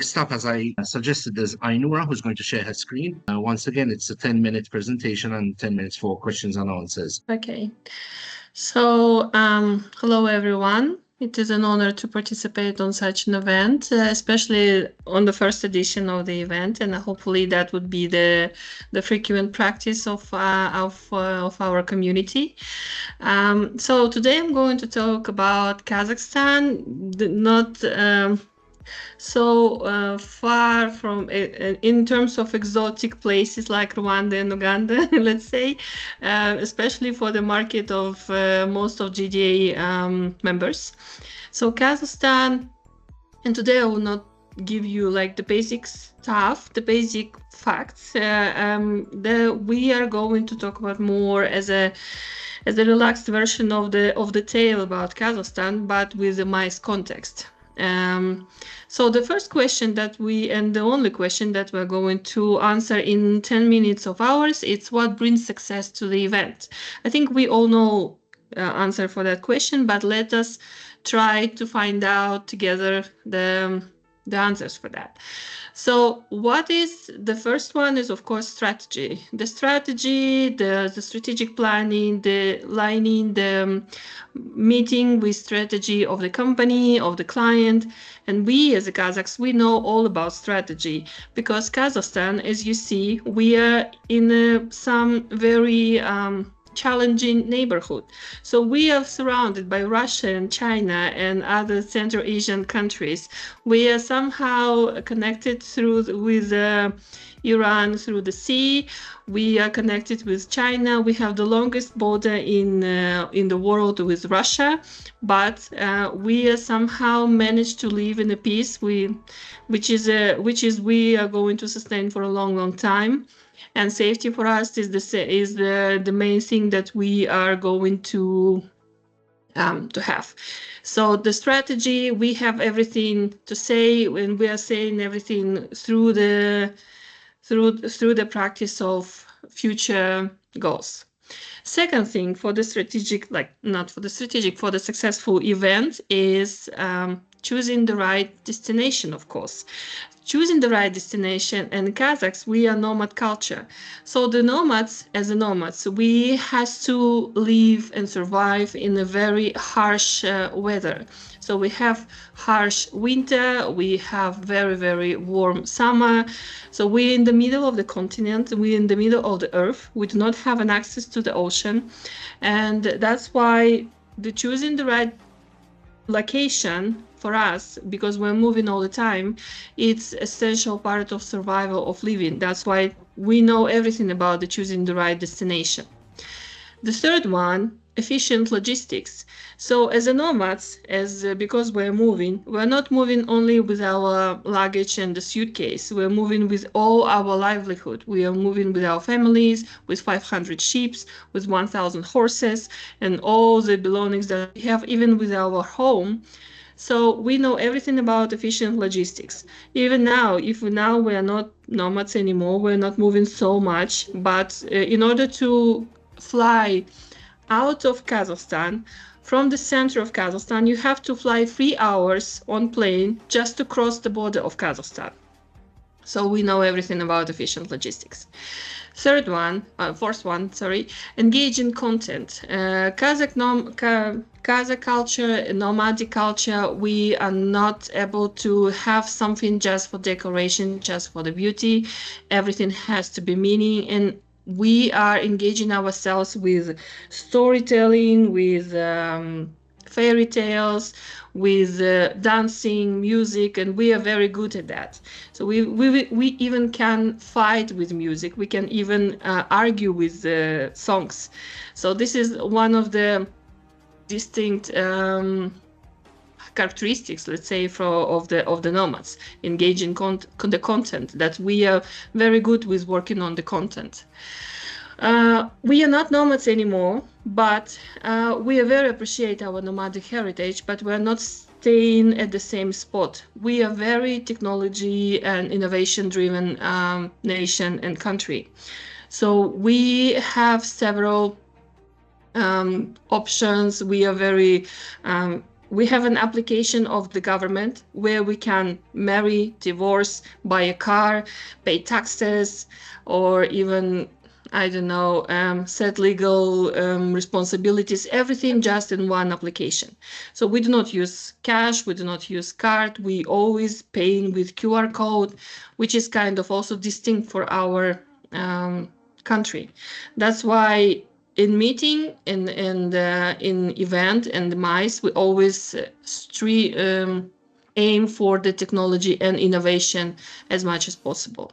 First up, as I suggested, there's Ainura, who's going to share her screen. Once again, it's a 10-minute presentation and 10 minutes for questions and answers. Okay. So, hello everyone. It is an honor to participate on such an event, especially on the first edition of the event, and hopefully that would be the frequent practice of our community. So today I'm going to talk about Kazakhstan, not so far from in terms of exotic places like Rwanda and Uganda, let's say, especially for the market of most of GDA members. So Kazakhstan, and today I will not give you like the basic stuff, the basic facts. We are going to talk about more as a relaxed version of the tale about Kazakhstan, but with a nice context. So the first question and the only question that we're going to answer in 10 minutes of ours, it's what brings success to the event. I think we all know answer for that question, but let us try to find out together the answers for that. So what is the first one is, of course, strategy. The strategy, the strategic planning, the lining, the meeting with strategy of the company, of the client. And we as the Kazakhs, we know all about strategy because Kazakhstan, as you see, we are in some very challenging neighborhood. So we are surrounded by Russia and China and other Central Asian countries. We are somehow connected with Iran through the sea. We are connected with China. We have the longest border in the world with Russia, but we are somehow managed to live in a peace which is we are going to sustain for a long time. And safety for us is the main thing that we are going to have. So the strategy, we have everything to say, and we are saying everything through the practice of future goals. Second thing for the strategic, for the successful event is choosing the right destination, of course. Choosing the right destination, and Kazakhs, we are nomad culture. So the nomads, we has to live and survive in a very harsh weather. So we have harsh winter, we have very, very warm summer. So we're in the middle of the continent, we're in the middle of the earth. We do not have an access to the ocean. And that's why choosing the right location for us, because we're moving all the time, it's essential part of survival of living. That's why we know everything about choosing the right destination. The third one, efficient logistics. So as a nomads, because we're not moving only with our luggage and the suitcase. We're moving with all our livelihood. We are moving with our families, with 500 sheep, with 1,000 horses, and all the belongings that we have, even with our home. So we know everything about efficient logistics. Even now, we are not nomads anymore, we're not moving so much, but in order to fly out of Kazakhstan, from the center of Kazakhstan, you have to fly 3 hours on plane just to cross the border of Kazakhstan. So we know everything about efficient logistics. Fourth one, engage in content. Kazakh culture, nomadic culture, we are not able to have something just for decoration, just for the beauty. Everything has to be meaning, and we are engaging ourselves with storytelling, with fairy tales, with dancing, music, and we are very good at that. So we even can fight with music. We can even argue with songs. So this is one of the distinct characteristics, let's say, of the nomads, engaging the content, that we are very good with working on the content. We are not nomads anymore, but we very appreciate our nomadic heritage, but we're not staying at the same spot. We are very technology and innovation driven nation and country. So we have several options. We are very we have an application of the government where we can marry, divorce, buy a car, pay taxes, or even, I don't know, set legal responsibilities, everything just in one application. So we do not use cash, we do not use card, we always pay with QR code, which is kind of also distinct for our country. That's why in meeting, in event and MICE, we always aim for the technology and innovation as much as possible.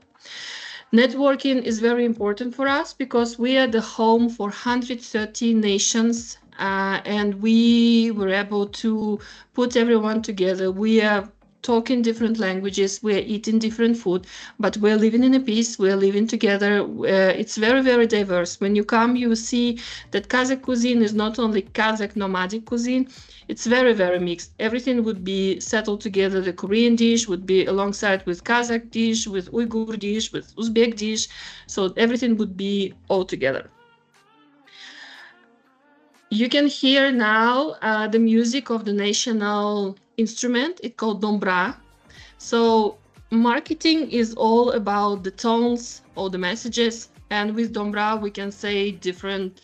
Networking is very important for us because we are the home for 130 nations, and we were able to put everyone together. We are talking different languages, we're eating different food, but we're living in a peace, we're living together. It's very, very diverse. When you come, you see that Kazakh cuisine is not only Kazakh nomadic cuisine, it's very, very mixed. Everything would be settled together. The Korean dish would be alongside with Kazakh dish, with Uyghur dish, with Uzbek dish. So everything would be all together. You can hear now the music of the national instrument. It's called dombra. So marketing is all about the tones or the messages, and with dombra we can say different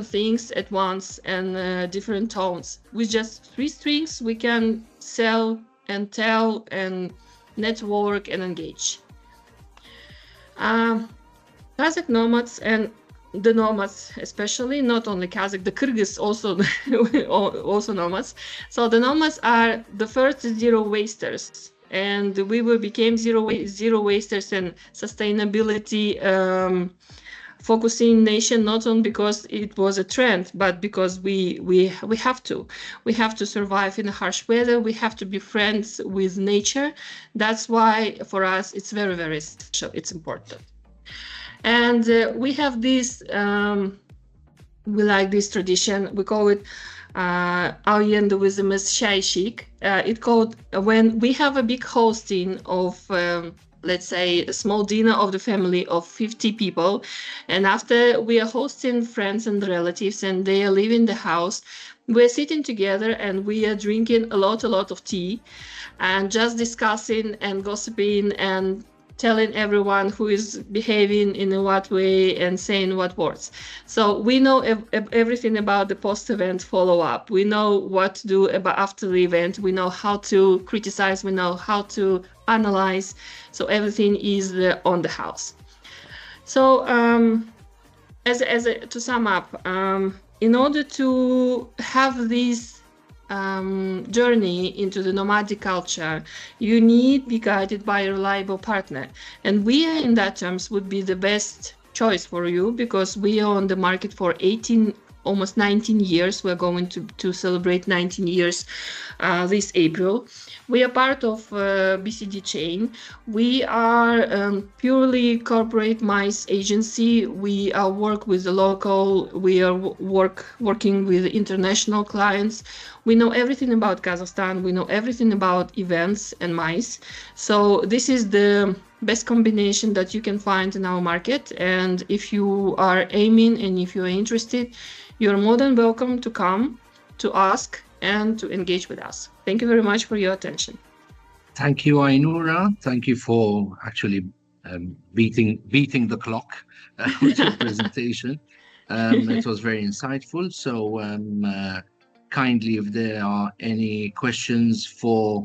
things at once and different tones. With just 3 strings we can sell and tell and network and engage. Kazakh nomads, and the nomads especially, not only Kazakh, the Kyrgyz also nomads. So the nomads are the first zero wasters, and we became zero wasters and sustainability focusing nation, not only because it was a trend, but because we have to survive in a harsh weather. We have to be friends with nature. That's why for us it's very, very special. It's important. And we have this, we like this tradition. We call it Auyenduizimiz Shaishik. It called when we have a big hosting of, let's say, a small dinner of the family of 50 people. And after we are hosting friends and relatives and they are leaving the house, we're sitting together and we are drinking a lot of tea and just discussing and gossiping and telling everyone who is behaving in what way and saying what words. So we know everything about the post-event follow-up. We know what to do after the event. We know how to criticize. We know how to analyze. So everything is on the house. So to sum up, in order to have this journey into the nomadic culture, you need to be guided by a reliable partner. And we, in that terms, would be the best choice for you because we are on the market for 18, almost 19 years. We're going to celebrate 19 years this April. We are part of BCD chain. We are purely corporate MICE agency. We work with the local. We are working with international clients. We know everything about Kazakhstan. We know everything about events and MICE. So this is the best combination that you can find in our market. And if you are aiming and if you are interested, you're more than welcome to come, to ask, and to engage with us. Thank you very much for your attention. Thank you, Ainura. Thank you for actually beating the clock with your presentation. It was very insightful. So kindly, if there are any questions for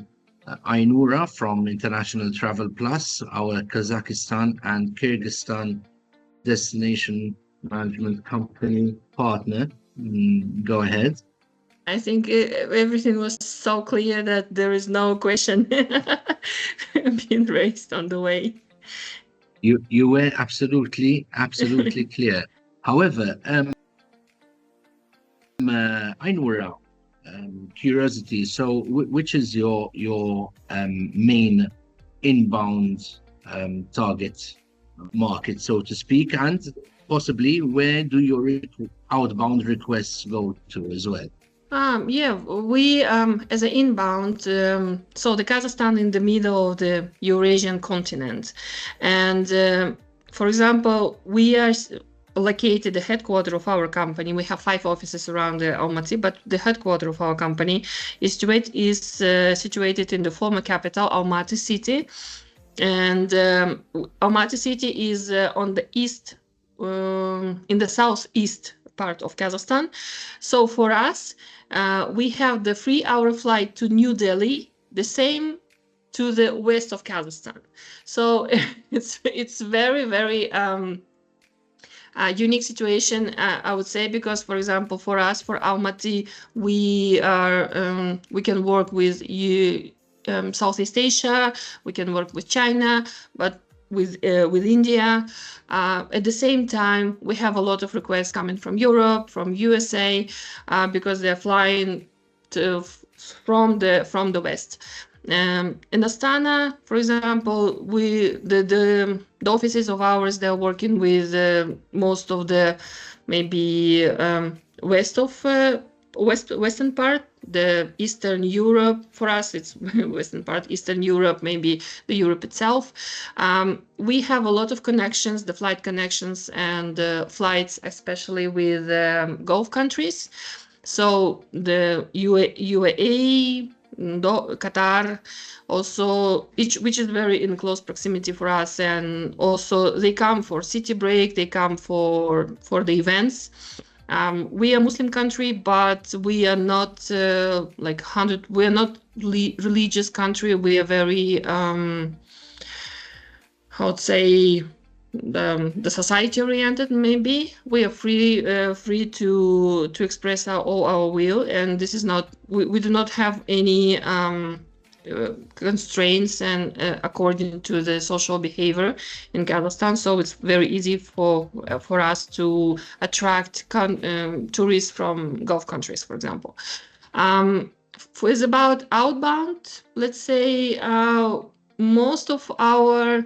Ainura from International Travel Plus, our Kazakhstan and Kyrgyzstan destination management company partner, go ahead. I think everything was so clear that there is no question being raised on the way. You were absolutely clear. However, Ainura, curiosity. So, which is your main inbound target market, so to speak, and possibly where do your outbound requests go to as well? Yeah, we as an inbound, so the Kazakhstan in the middle of the Eurasian continent, and for example, we are located the headquarters of our company. We have 5 offices around Almaty, but the headquarters of our company is situated in the former capital, Almaty city. And Almaty city is on the east, in the southeast part of Kazakhstan. So for us, we have the 3-hour flight to New Delhi, the same to the west of Kazakhstan. So it's very, very unique situation, I would say, because, for example, for us, for Almaty, we can work with Southeast Asia, we can work with China, but with India. At the same time, we have a lot of requests coming from Europe, from USA, because they're flying from the west. In Astana, for example, the offices of ours, they're working with most of the maybe western part, the Eastern Europe. For us, it's western part, Eastern Europe, maybe the Europe itself. We have a lot of connections, the flight connections and flights, especially with Gulf countries. So the UAE, Qatar, also, which is very in close proximity for us, and also they come for city break, they come for the events. We are a Muslim country, but we are not we are not religious country. We are very how to say, the society oriented. Maybe we are free to express all our will, and this is not, we do not have any constraints and according to the social behavior in Kazakhstan. So it's very easy for us to attract tourists from Gulf countries, for example. It's about outbound, let's say, most of our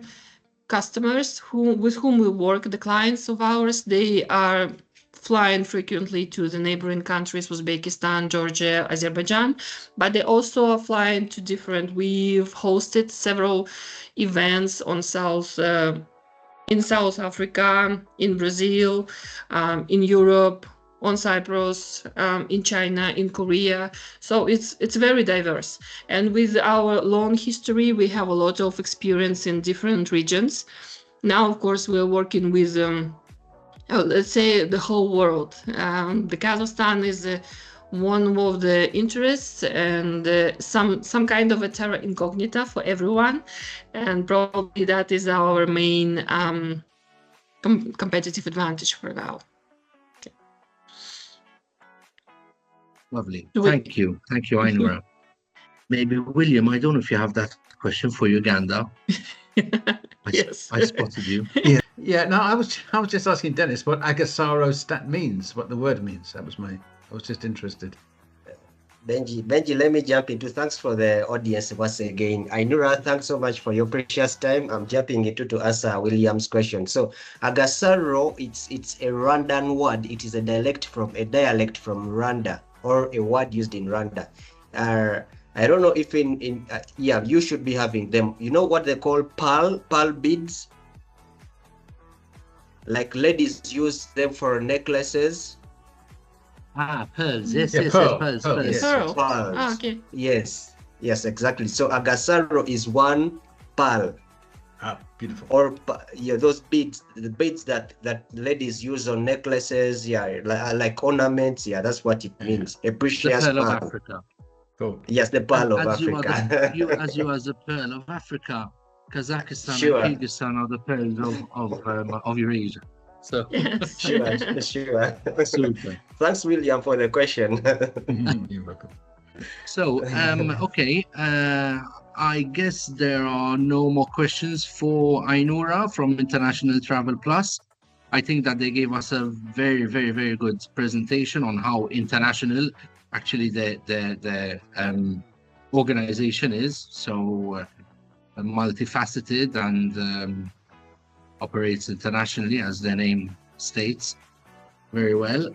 customers with whom we work, the clients of ours, they are flying frequently to the neighboring countries, Uzbekistan, Georgia, Azerbaijan, but they also are flying to different. We've hosted several events in South Africa, in Brazil, in Europe, on Cyprus, in China, in Korea. So it's very diverse. And with our long history, we have a lot of experience in different regions. Now, of course, we're working with, let's say, the whole world. The Kazakhstan is one of the interests and some kind of a terra incognita for everyone. And probably that is our main competitive advantage for now. Lovely. Thank you, Ainura. Maybe William, I don't know if you have that question for Uganda. Yes, I spotted you. Yeah. No, I was just asking Dennis what Agsaro means, what the word means. I was just interested. Benji, let me jump into. Thanks for the audience once again. Ainura, thanks so much for your precious time. I'm jumping into to answer William's question. So Agsaro, it's a Rwandan word. It is a dialect from Rwanda, or a word used in Rwanda. I don't know if you should be having them. You know what they call pearl beads? Like ladies use them for necklaces. Pearls. Yes, pearls. Yes, pearls. Oh, okay. Yes, exactly. So Agsaro is one pearl. Beautiful. Or those beads, the beads that ladies use on necklaces, like ornaments. Yeah, that's what it means. A precious pearl pearl of Africa. Cool. Yes, the pearl of Africa. As you are the pearl of Africa, Kazakhstan Sure. and Kyrgyzstan are the pearls of Eurasia. So Yes. Sure. Super. Thanks, William, for the question. You're welcome. So okay. I guess there are no more questions for Ainura from International Travel Plus. I think that they gave us a very, very, very good presentation on how international actually the organization is. So multifaceted and operates internationally, as the name states very well.